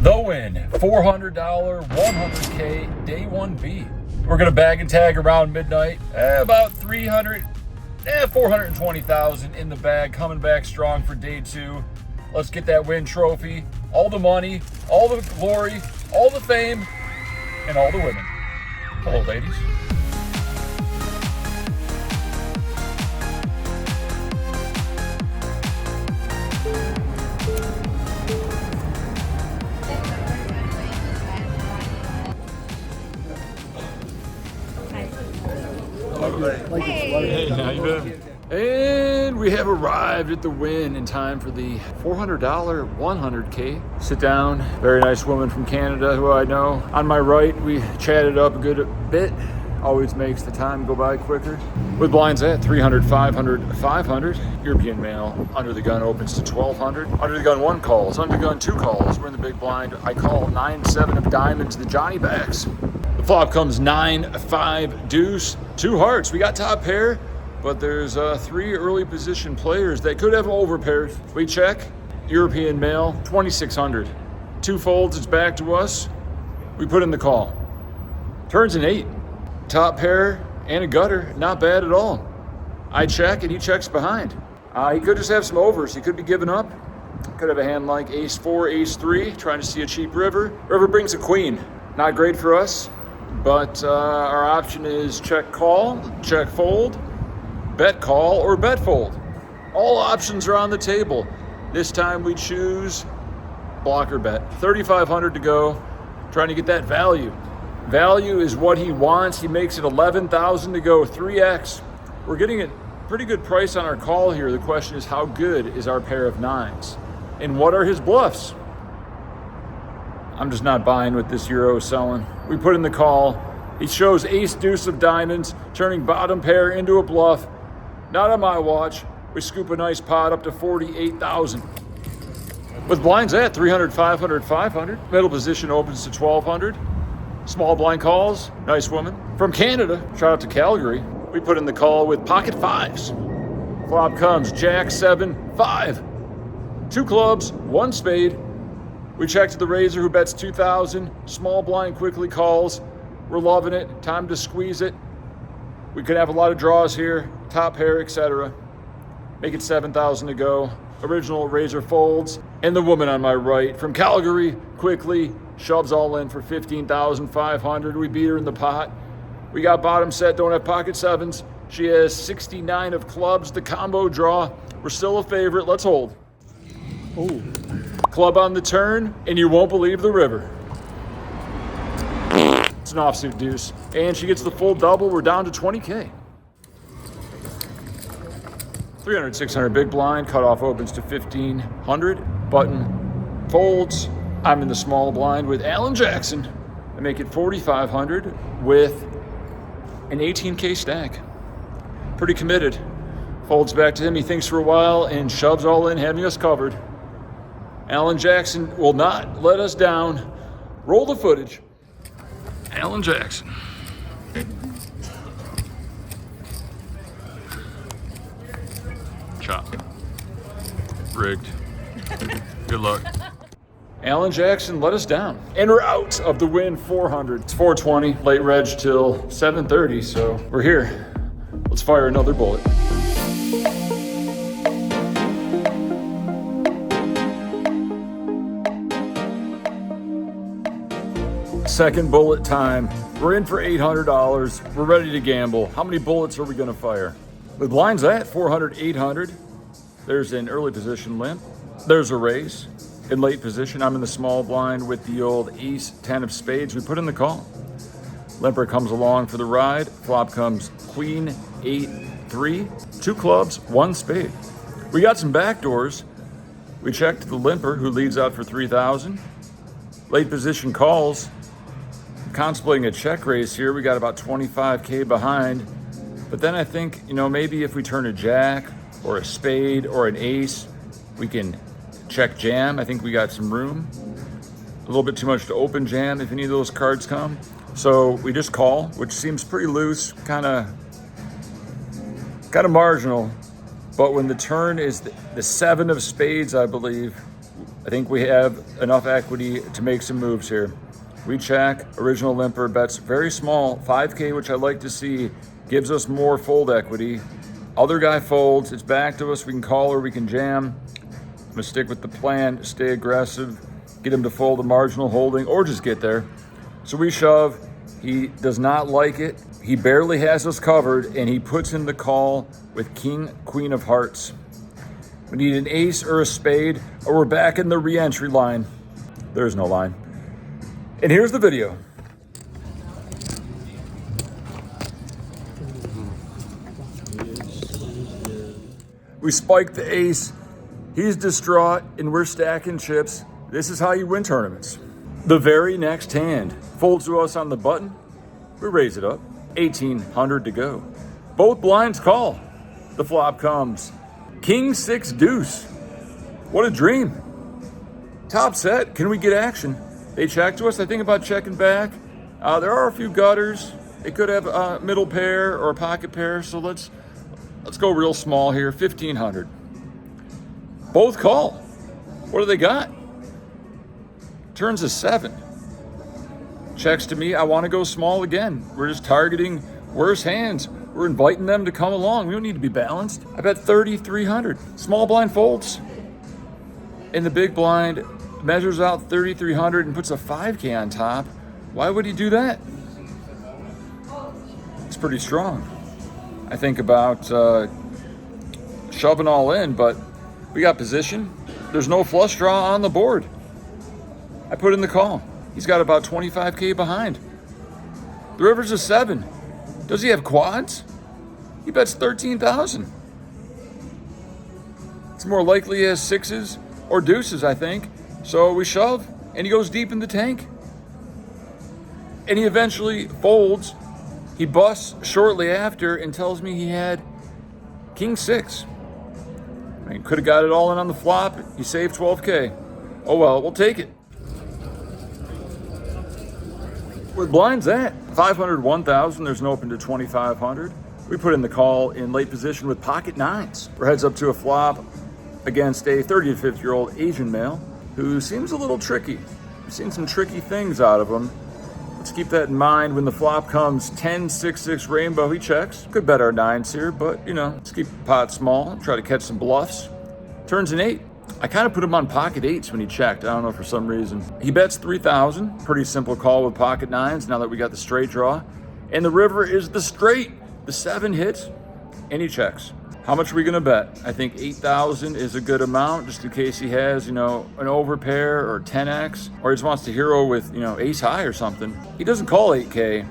The Wynn, $400, 100K, day 1B. We're gonna bag and tag around midnight. About 420,000 in the bag, coming back strong for day 2. Let's get that Wynn trophy, all the money, all the glory, all the fame, and all the women. Hello, ladies. Hey, how you doing? And we have arrived at the Wynn in time for the $400 100K. Sit down, very nice woman from Canada who I know. On my right, we chatted up a good bit. Always makes the time go by quicker. With blinds at 300, 500, 500. European male, under the gun opens to 1200. Under the gun 1 calls, under the gun 2 calls. We're in the big blind. I call 9-7 of diamonds, the Johnny backs. The flop comes 9-5 deuce, 2 hearts. We got top pair, but there's 3 early position players that could have over pairs. We check. European male, 2600. 2 folds, it's back to us. We put in the call. Turns an 8. Top pair and a gutter, not bad at all. I check and he checks behind. He could just have some overs. He could be giving up. Could have a hand like ace 4, ace 3, trying to see a cheap river. River brings a queen. Not great for us. But our option is check call, check fold, bet call, or bet fold. All options are on the table. This time we choose blocker bet. 3,500 to go, trying to get that value. Value is what he wants. He makes it 11,000 to go, 3x. We're getting a pretty good price on our call here. The question is, how good is our pair of 9s? And what are his bluffs? I'm just not buying what this Euro is selling. We put in the call. He shows ace deuce of diamonds, turning bottom pair into a bluff. Not on my watch. We scoop a nice pot up to 48,000. With blinds at 300, 500, 500. Middle position opens to 1,200. Small blind calls. Nice woman. From Canada, shout out to Calgary. We put in the call with pocket 5s. Flop comes jack 7, 5. 2 clubs, 1 spade. We check to the raiser who bets 2,000. Small blind quickly calls. We're loving it. Time to squeeze it. We could have a lot of draws here. Top pair, etc. Make it 7,000 to go. Original raiser folds. And the woman on my right from Calgary quickly shoves all in for 15,500. We beat her in the pot. We got bottom set, don't have pocket 7s. She has 69 of clubs. The combo draw. We're still a favorite. Let's hold. Oh. Club on the turn, and you won't believe the river. It's an offsuit deuce. And she gets the full double. We're down to 20K. 300, 600 big blind. Cutoff opens to 1,500. Button folds. I'm in the small blind with Alan Jackson. I make it 4,500 with an 18K stack. Pretty committed. Folds back to him. He thinks for a while and shoves all in, having us covered. Alan Jackson will not let us down. Roll the footage. Alan Jackson. Chop. Rigged. Good luck. Alan Jackson let us down. And we're out of the Wynn 400. It's 420, late reg till 7:30, so we're here. Let's fire another bullet. Second bullet time. We're in for $800. We're ready to gamble. How many bullets are we gonna fire? With blinds at 400, 800. There's an early position limp. There's a raise. In late position, I'm in the small blind with the old ace 10 of spades. We put in the call. Limper comes along for the ride. Flop comes queen 8, 3. 2 clubs, 1 spade. We got some backdoors. We checked the limper who leads out for 3,000. Late position calls. Contemplating a check raise here. We got about 25K behind. But then I think, maybe if we turn a jack or a spade or an ace, we can check jam. I think we got some room. A little bit too much to open jam if any of those cards come. So we just call, which seems pretty loose, kind of marginal. But when the turn is the 7 of spades, I believe, I think we have enough equity to make some moves here. We check, original limper, bets very small, 5K, which I like to see, gives us more fold equity. Other guy folds, it's back to us, we can call or we can jam. I'm gonna stick with the plan, stay aggressive, get him to fold a marginal holding or just get there. So we shove, he does not like it. He barely has us covered and he puts in the call with king, queen of hearts. We need an ace or a spade or we're back in the re-entry line. There's no line. And here's the video. We spiked the ace. He's distraught and we're stacking chips. This is how you win tournaments. The very next hand folds to us on the button. We raise it up. 1,800 to go. Both blinds call. The flop comes. King 6 deuce. What a dream. Top set. Can we get action? They check to us. I think about checking back. There are a few gutters. They could have a middle pair or a pocket pair. So let's go real small here. 1,500. Both call. What do they got? Turns a 7. Checks to me. I want to go small again. We're just targeting worse hands. We're inviting them to come along. We don't need to be balanced. I bet 3,300. Small blind folds. And the big blind measures out 3,300 and puts a 5K on top. Why would he do that? It's pretty strong. I think about shoving all in, but we got position. There's no flush draw on the board. I put in the call. He's got about 25K behind. The river's a 7. Does he have quads? He bets 13,000. It's more likely he has 6s or deuces, I think. So we shove, and he goes deep in the tank. And he eventually folds. He busts shortly after and tells me he had king 6. I mean, could have got it all in on the flop. He saved 12K. Oh well, we'll take it. Where blinds at? 500, 1,000. There's an open to 2,500. We put in the call in late position with pocket 9s. We're heads up to a flop against a 30 to 50-year-old Asian male who seems a little tricky. We've seen some tricky things out of him. Let's keep that in mind when the flop comes. 10, 6, 6 rainbow, he checks. Could bet our 9s here, but you know, let's keep the pot small, try to catch some bluffs. Turns an 8. I kind of put him on pocket 8s when he checked. I don't know, for some reason. He bets 3,000. Pretty simple call with pocket 9s now that we got the straight draw. And the river is the straight. The 7 hits, and he checks. How much are we gonna bet? I think 8,000 is a good amount, just in case he has, you know, an overpair or 10x, or he just wants to hero with, you know, ace high or something. He doesn't call 8K.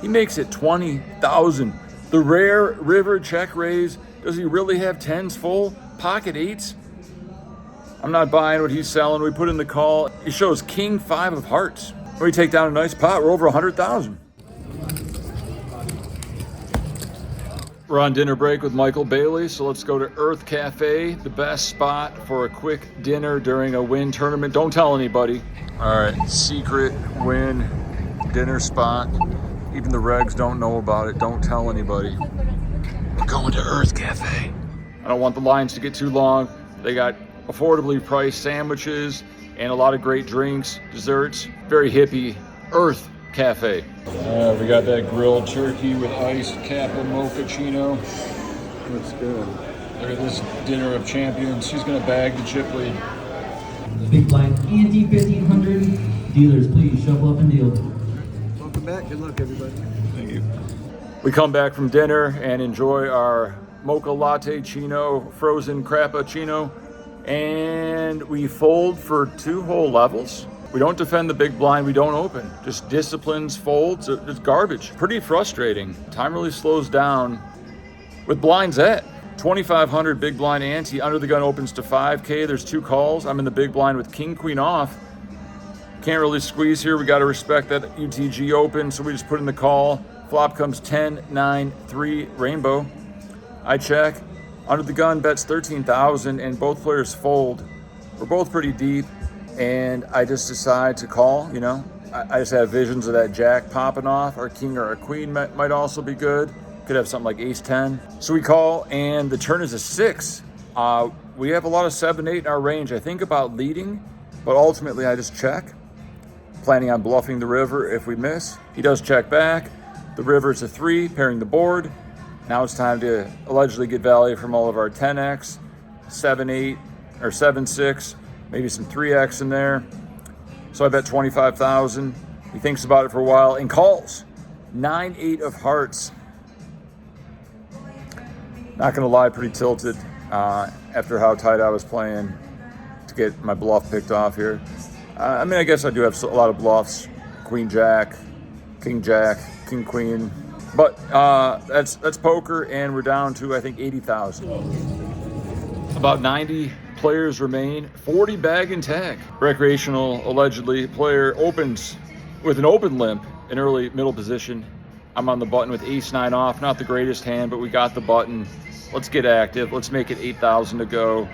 He makes it 20,000. The rare river check raise. Does he really have 10s full? Pocket 8s? I'm not buying what he's selling. We put in the call. He shows king 5 of hearts. We take down a nice pot. We're over 100,000. We're on dinner break with Michael Bailey, so let's go to Earth Cafe, the best spot for a quick dinner during a Wynn tournament. Don't tell anybody. All right, secret Wynn dinner spot. Even the regs don't know about it. Don't tell anybody. We're going to Earth Cafe. I don't want the lines to get too long. They got affordably priced sandwiches and a lot of great drinks, desserts. Very hippie. Earth Cafe. We got that grilled turkey with iced Kappa mochaccino. Looks good. Look at this dinner of champions. She's gonna bag the chip lead. Big blind ante 1,500. Dealers, please shuffle up and deal. Welcome back. Good luck, everybody. Thank you. We come back from dinner and enjoy our mocha latte chino, frozen crappuccino, and we fold for 2 whole levels. We don't defend the big blind, we don't open. Just disciplines, folds, it's garbage. Pretty frustrating. Time really slows down with blinds at 2,500 big blind ante. Under the gun opens to 5K. There's 2 calls. I'm in the big blind with king, queen off. Can't really squeeze here. We got to respect that UTG open, so we just put in the call. Flop comes 10, 9, 3 rainbow. I check. Under the gun bets 13,000 and both players fold. We're both pretty deep. And I just decide to call, you know. I just have visions of that jack popping off. Our king or our queen might also be good. Could have something like ace 10. So we call, and the turn is a 6. we have a lot of 7-8 in our range. I think about leading, but ultimately I just check, planning on bluffing the river if we miss. He does check back. The river's a 3, pairing the board. Now it's time to allegedly get value from all of our 10x, 7-8, or 7-6, maybe some 3x in there. So I bet 25,000. He thinks about it for a while and calls. 9-8 of hearts. Not gonna lie, pretty tilted after how tight I was playing to get my bluff picked off here. I mean, I guess I do have a lot of bluffs. Queen Jack, King Jack, King Queen. But that's poker, and we're down to, I think, 80,000. About 90 players remain, 40 bag and tag. Recreational, allegedly, player opens with an open limp in early middle position. I'm on the button with ace-9 off, not the greatest hand, but we got the button. Let's get active. Let's make it 8,000 to go.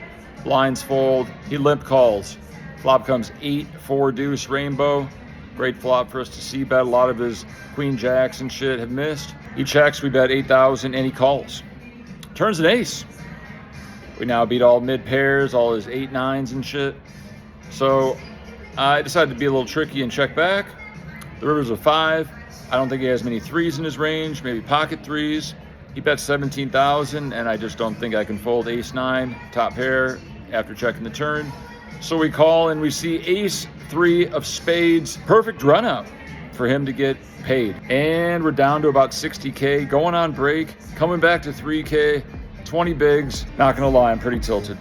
Blinds fold. He limp calls. Flop comes 8-4 deuce rainbow. Great flop for us to see bet. A lot of his queen jacks and shit have missed. He checks, we bet 8,000, and he calls. Turns an ace. We now beat all mid pairs, all his 8-9s and shit. So I decided to be a little tricky and check back. The river's a 5. I don't think he has many 3s in his range, maybe pocket 3s. He bets 17,000, and I just don't think I can fold ace-9, top pair, after checking the turn. So we call, and we see ace-3 of spades. Perfect run out for him to get paid. And we're down to about 60K, going on break, coming back to 3K, 20 bigs. Not gonna lie, I'm pretty tilted.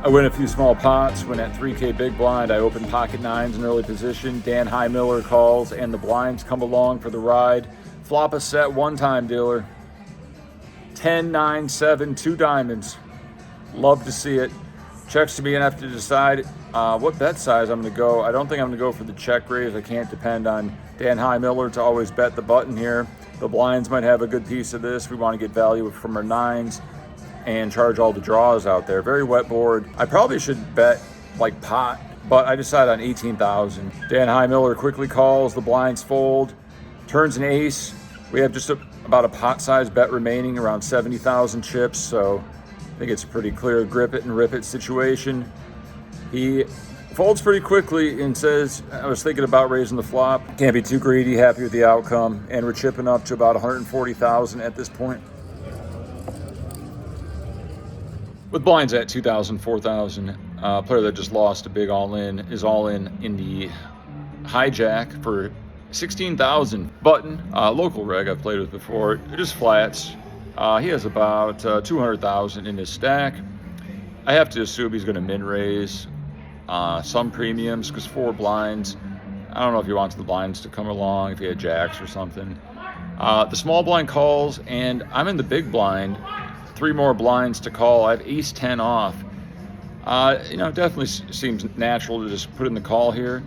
I win a few small pots. When at 3K big blind, I open pocket 9s in early position. Dan High Miller calls, and the blinds come along for the ride. Flop a set one time, dealer. 10, 9, 7, 2 diamonds. Love to see it. Checks to me, and I have to decide what bet size I'm going to go. I don't think I'm going to go for the check raise. I can't depend on Dan High Miller to always bet the button here. The blinds might have a good piece of this. We want to get value from our 9s and charge all the draws out there. Very wet board. I probably should bet like pot, but I decided on 18,000. Dan High Miller quickly calls, the blinds fold, turns an ace. We have just about a pot size bet remaining, around 70,000 chips, so I think it's a pretty clear grip it and rip it situation. He folds pretty quickly and says, I was thinking about raising the flop. Can't be too greedy, happy with the outcome, and we're chipping up to about 140,000 at this point. With blinds at 2,000, 4,000, player that just lost a big all-in is all-in the hijack for 16,000. Button, local reg I've played with before, just flats. He has about 200,000 in his stack. I have to assume he's going to min raise some premiums because 4 blinds. I don't know if he wants the blinds to come along, if he had jacks or something. The small blind calls, and I'm in the big blind. 3 more blinds to call. I have ace-10 off. You know, it definitely seems natural to just put in the call here,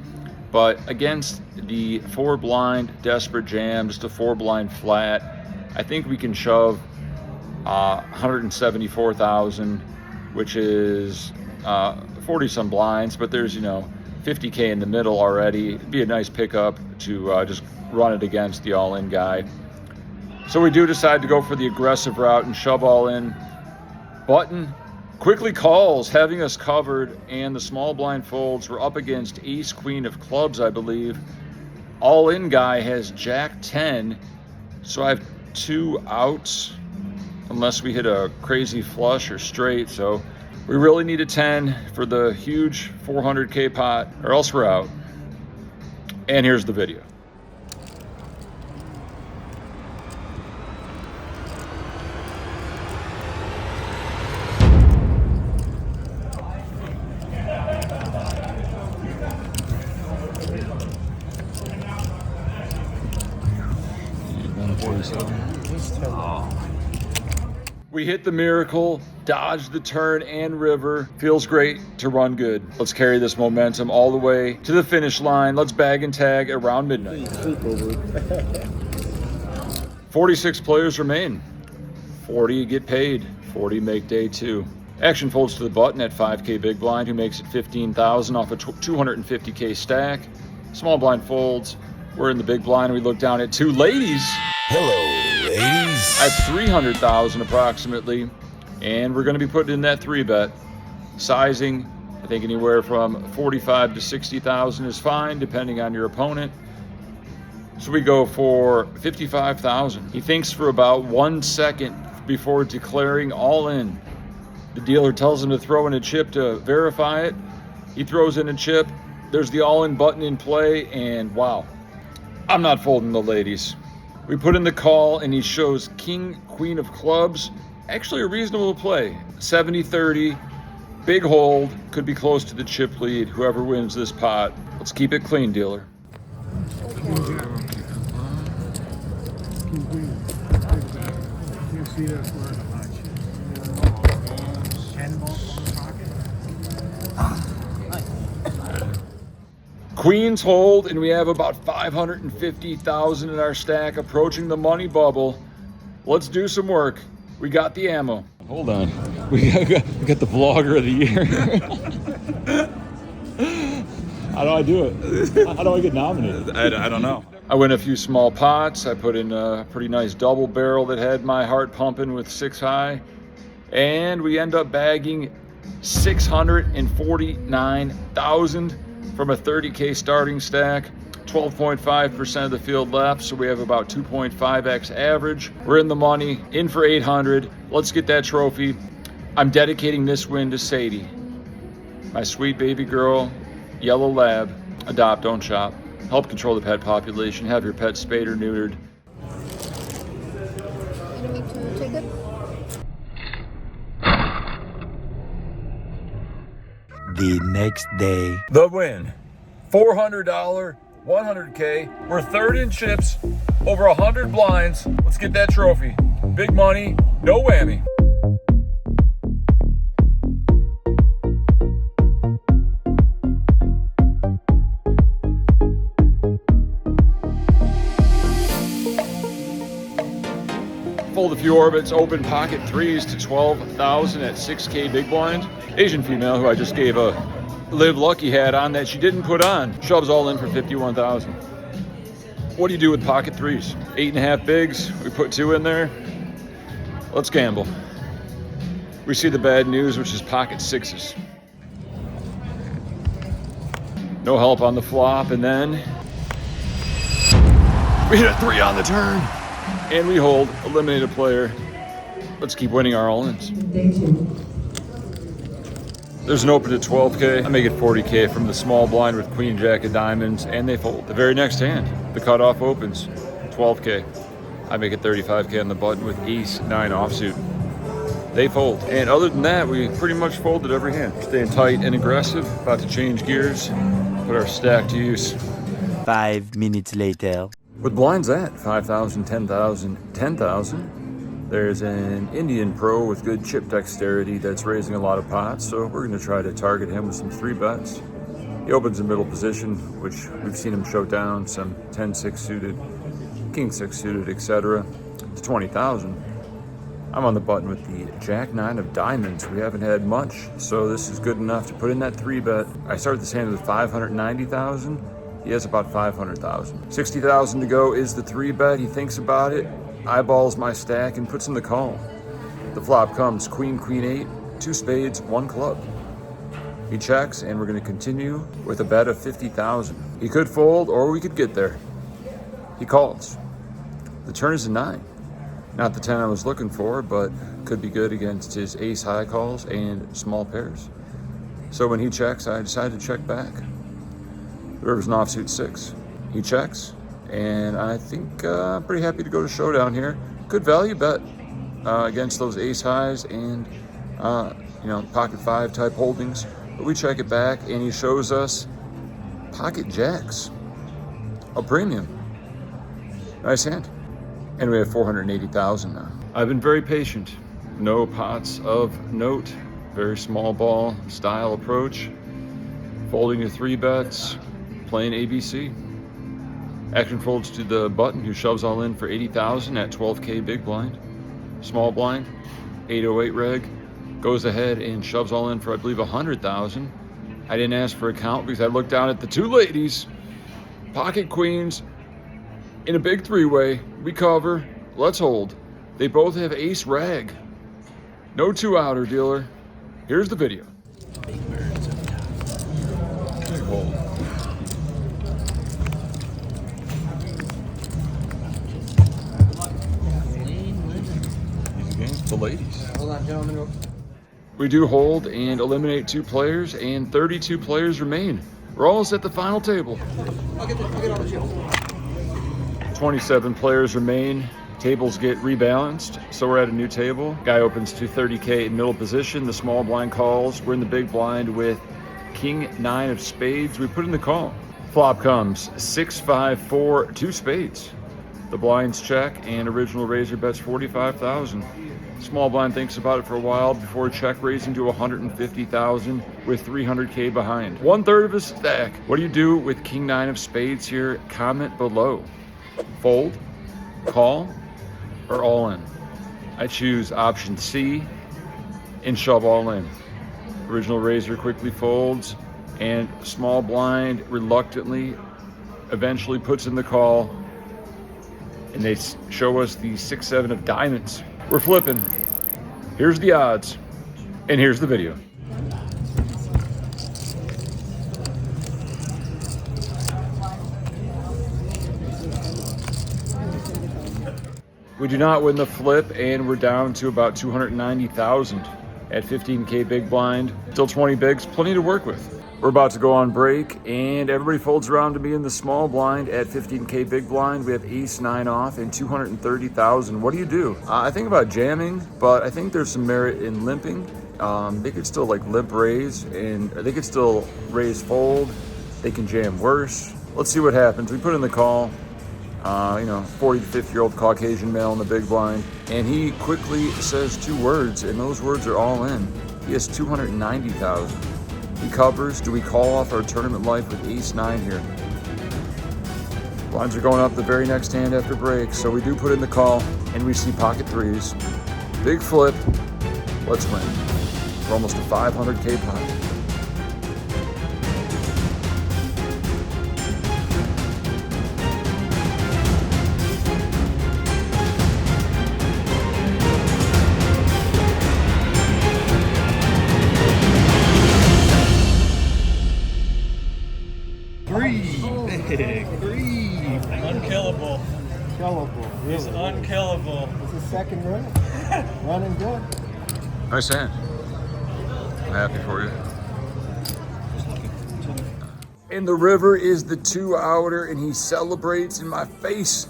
but against the 4 blind desperate jam, just a 4 blind flat, I think we can shove 174,000, which is 40 some blinds, but there's, you know, 50K in the middle already. It'd be a nice pickup to just run it against the all-in guy. So we do decide to go for the aggressive route and shove all in. Button quickly calls, having us covered, and the small blind folds. We're up against ace queen of clubs, I believe. All in guy has jack 10, so I have 2 outs unless we hit a crazy flush or straight. So we really need a 10 for the huge 400K pot, or else we're out. And here's the video. We hit the miracle, dodged the turn and river. Feels great to run good. Let's carry this momentum all the way to the finish line. Let's bag and tag around midnight. 46 players remain. 40 get paid. 40 make day 2. Action folds to the button at 5K big blind, who makes it 15,000 off a 250K stack. Small blind folds. We're in the big blind, and we look down at two ladies. Hello, ladies. At 300,000 approximately, and we're going to be putting in that 3-bet. Sizing, I think anywhere from 45 to 60,000 is fine, depending on your opponent. So we go for 55,000. He thinks for about 1 second before declaring all in. The dealer tells him to throw in a chip to verify it. He throws in a chip. There's the all-in button in play, and wow, I'm not folding the ladies. We put in the call, and he shows king, queen of clubs. Actually a reasonable play. 70-30, big hold, could be close to the chip lead, whoever wins this pot. Let's keep it clean, dealer. Queens hold, and we have about 550,000 in our stack, approaching the money bubble. Let's do some work. We got the ammo. Hold on. We got the vlogger of the year. How do I do it? How do I get nominated? I don't know. I win a few small pots. I put in a pretty nice double barrel that had my heart pumping with 6 high. And we end up bagging 649,000 from a 30K starting stack. 12.5% of the field left, so we have about 2.5x average. We're in the money, in for 800. Let's get that trophy. I'm dedicating this win to Sadie, my sweet baby girl, yellow lab. Adopt, don't shop. Help control the pet population. Have your pet spayed or neutered. You need to take it? The next day. The win. $400, 100K. We're third in chips, over 100 blinds. Let's get that trophy. Big money, no whammy. Fold a few orbits, open pocket 3s to 12,000 at 6K big blind. Asian female who I just gave a Live Lucky hat on that she didn't put on. Shoves all in for 51,000. What do you do with pocket 3s? 8.5 bigs, we put 2 in there. Let's gamble. We see the bad news, which is pocket 6s. No help on the flop, and then we hit a 3 on the turn. And we hold, eliminate a player. Let's keep winning our all-ins. There's an open to 12K. I make it 40K from the small blind with queen jack of diamonds, and they fold. The very next hand, the cutoff opens, 12K. I make it 35K on the button with ace 9 offsuit. They fold. And other than that, we pretty much folded every hand. Staying tight and aggressive, about to change gears, put our stack to use. 5 minutes later. With blinds at 5,000, 10,000, 10,000, there's an Indian pro with good chip dexterity that's raising a lot of pots, so we're going to try to target him with some 3-bets. He opens in middle position, which we've seen him show down some 10-6 suited, king-6 suited, etc. to 20,000. I'm on the button with the jack-9 of diamonds. We haven't had much, so this is good enough to put in that 3-bet. I start this hand with 590,000. He has about 500,000. 60,000 to go is the 3-bet. He thinks about it, eyeballs my stack, and puts in the call. The flop comes queen, queen 8, 2 spades, 1 club. He checks, and we're going to continue with a bet of 50,000. He could fold, or we could get there. He calls. The turn is a 9. Not the 10 I was looking for, but could be good against his ace high calls and small pairs. So when he checks, I decide to check back. The river's an offsuit 6. He checks, and I think I'm pretty happy to go to showdown here. Good value bet against those ace highs and pocket 5 type holdings. But we check it back, and he shows us pocket jacks, a premium. Nice hand. And we have 480,000 now. I've been very patient. No pots of note. Very small ball style approach. Folding to 3-bets. Playing ABC. Action folds to the button, who shoves all in for 80,000 at 12K big blind. Small blind, 808 reg. goes ahead and shoves all in for, I believe, 100,000. I didn't ask for a count because I looked down at the two ladies, pocket queens, in a big three-way. We cover, let's hold. They both have ace rag. No two-outer, dealer. Here's the video. Big birds up top. Big hold. He's against the ladies. Hold on, gentlemen. We do hold and eliminate 2 players, and 32 players remain. We're almost at the final table. I'll get all the chips. 27 players remain. Tables get rebalanced, so we're at a new table. Guy opens to 30K in middle position. The small blind calls. We're in the big blind with King 9 of spades. We put in the call. Flop comes 6, 5, 4, 2 spades. The blinds check, and original raiser bets 45,000. Small blind thinks about it for a while before check raising to 150,000 with 300K behind. 1/3 of his stack. What do you do with King 9 of spades here? Comment below. Fold, call, or all in? I choose option C and shove all in. Original raiser quickly folds, and small blind reluctantly eventually puts in the call, and they show us the 6, 7 of diamonds. We're flipping. Here's the odds, and here's the video. We do not win the flip, and we're down to about 290,000 at 15K big blind. Still 20 bigs, plenty to work with. We're about to go on break, and everybody folds around to me in the small blind at 15K big blind. We have ace 9 off and 230,000. What do you do? I think about jamming, but I think there's some merit in limping. They could still like limp raise, and they could still raise fold. They can jam worse. Let's see what happens. We put in the call. 40 to 50-year-old Caucasian male in the big blind, and he quickly says 2 words, and those words are all in. He has 290,000. He covers. Do we call off our tournament life with ace 9 here? Blinds are going up the very next hand after break, so we do put in the call, and we see pocket 3s. Big flip. Let's win. We're almost a 500K pot. Unkillable. Killable. He's unkillable. It's the second run. Running good. Nice hand. I'm happy for you. In the river is the 2-outer, and he celebrates in my face.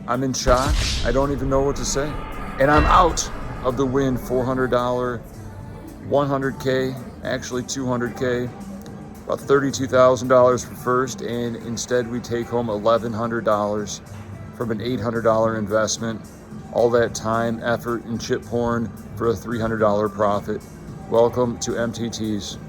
I'm in shock. I don't even know what to say. And I'm out of the Wynn $400, 100K, actually 200K. About $32,000 for first, and instead we take home $1,100 from an $800 investment. All that time, effort, and chip porn for a $300 profit. Welcome to MTTs.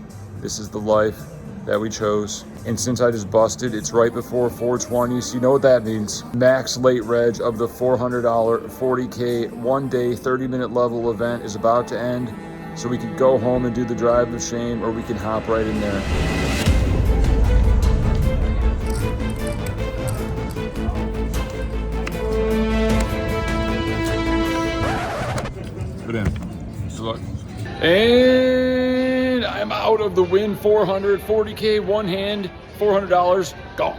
This is the life that we chose. And since I just busted, it's right before 420, so you know what that means. Max late reg of the $400 40K 1-day 30-minute level event is about to end. So we can go home and do the drive of shame, or we can hop right in there. Good in. Good luck. And I'm out of the Wynn 400 40K 1 hand, $400 gone.